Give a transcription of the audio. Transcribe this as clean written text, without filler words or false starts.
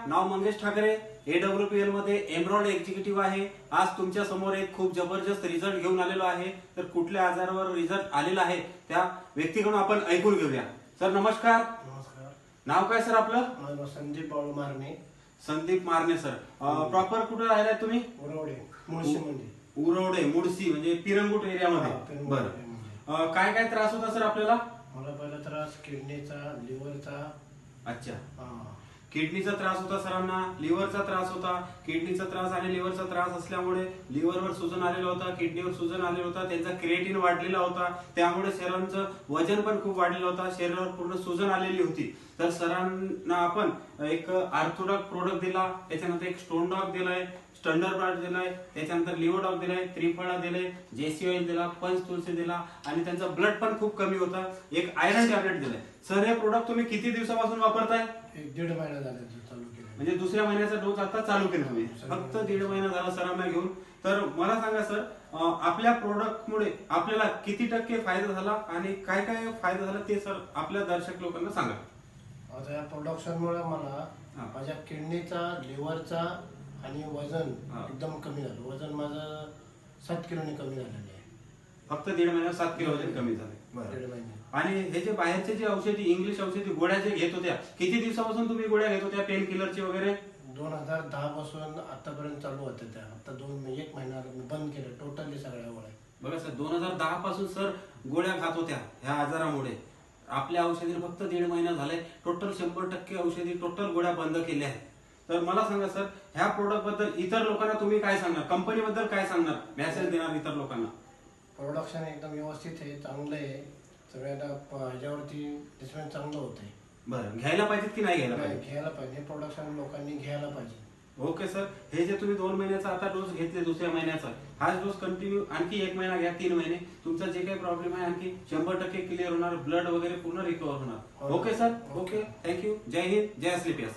नाव Mangesh Thackeray, AWPL मध्ये embroidery executive आहे। आज तुमच्या समोर एक खूप जबरदस्त रिझल्ट घेऊन आलेलो आहे। तर कुठल्या आजारावर रिझल्ट आलेला आहे त्या व्यक्तीकडून आपण ऐकून घेऊया। सर नमस्कार। नमस्कार। नाव काय सर आपलं? माझं नाव संदीप बाळू मारणे। संदीप मारणे सर। प्रॉपर कुठे राहिलाय तुम्ही? उरवडे मुळशी मध्ये। उरवडे मुळशी म्हणजे पिरंगुट एरियामध्ये। बरं, काय काय त्रास होता सर आपल्याला? मला पहिला त्रास किडनीचा, लिव्हरचा। अच्छा, किडनीचा त्रास होता सरांना, लिव्हरचा त्रास होता। किडनीचा त्रास आणि लिव्हरचा त्रास असल्यामुळे लिव्हरवर सुजन आलेला होता, किडनीवर सुजन आलेला होता, त्यांचा क्रिएटिन वाढलेला होता, त्यामुळे सरांचं वजन पण खूप वाढलेलं होता, शरीरावर पूर्ण सुजन आलेली होती। तर सरांना आपण एक ऑर्थोडॉक प्रोडक्ट दिला, त्याच्यानंतर एक स्टोन डॉग दिलाय, स्टंडर ब्राड दिलाय, त्याच्यानंतर लिव्हर डॉग दिलाय, त्रिफळा दिलाय, जेसी ऑइल दिला, पंच तुलसी दिला आणि त्यांचा ब्लड पण खूप कमी होता। एक आयरन टॅबलेट दिलाय। सर हे प्रोडक्ट तुम्ही किती दिवसापासून वापरताय? 1.5 महिना झाला चालू केलं। म्हणजे दुसऱ्या महिन्याचा डोस आता चालू केला तुम्ही? फक्त 1.5 महिना झाला सरांना घेऊन। तर मला सांगा सर, आपल्या प्रोडक्ट मुळे आपल्याला किती टक्के फायदा झाला आणि काय काय फायदा झाला ते सर आपल्या दर्शक लोकांना सांगा। आता या प्रोडक्शनमुळे मला माझ्या किडनीचा, लिव्हरचा आणि वजन एकदम कमी झालं। वजन माझं 7 किलोने कमी झालेलं आहे। फक्त 1.5 महिन्यात 7 किलो वजन कमी झाले। 1.5 महिन्यात। आणि हे जे बाहेरचे जे औषधी, इंग्लिश औषधी गोळ्या जे घेत होत्या, किती दिवसापासून तुम्ही गोळ्या घेत होत्या पेन किलरची वगैरे? 2010 पासून आतापर्यंत चालू होत्या त्या। आता 1 महिना बंद केलं टोटली सगळ्या गोळ्या। बघा सर, 2010 पासून सर गोळ्या खात होत्या ह्या आजारामुळे। आपल्या औषधी फक्त 1.5 महिना झालाय, टोटल 100% औषधी, टोटल गोळ्या बंद केल्या आहेत। तर मला सांगा सर, ह्या प्रोडक्ट बद्दल इतर लोकांना तुम्ही काय सांगणार? कंपनी बद्दल काय सांगणार, मेसेज देणार इतर लोकांना? प्रोडक्शन एकदम व्यवस्थित आहे, चांगलं आहे, सगळ्यांना ह्याच्यावरती रिस्पॉन्स चांगलं होत आहे। बरं, घ्यायला पाहिजेत की नाही घ्यायला पाहिजे? घ्यायला पाहिजे, प्रोडक्शन लोकांनी घ्यायला पाहिजे। ओके सर, हे जे तुम्ही 2 महिन्याचा आता डोस घेतले, दुसऱ्या महिन्याचा हाच डोस कंटिन्यू आणखी 1 महिना घ्या, 3 महिने, तुमचा जे काही प्रॉब्लेम आहे आणखी 100% क्लिअर होणार, ब्लड वगैरे पूर्ण रिकव्हर होणार। Okay sir, okay, thank you. जय हिंद, जय स्लीपियस।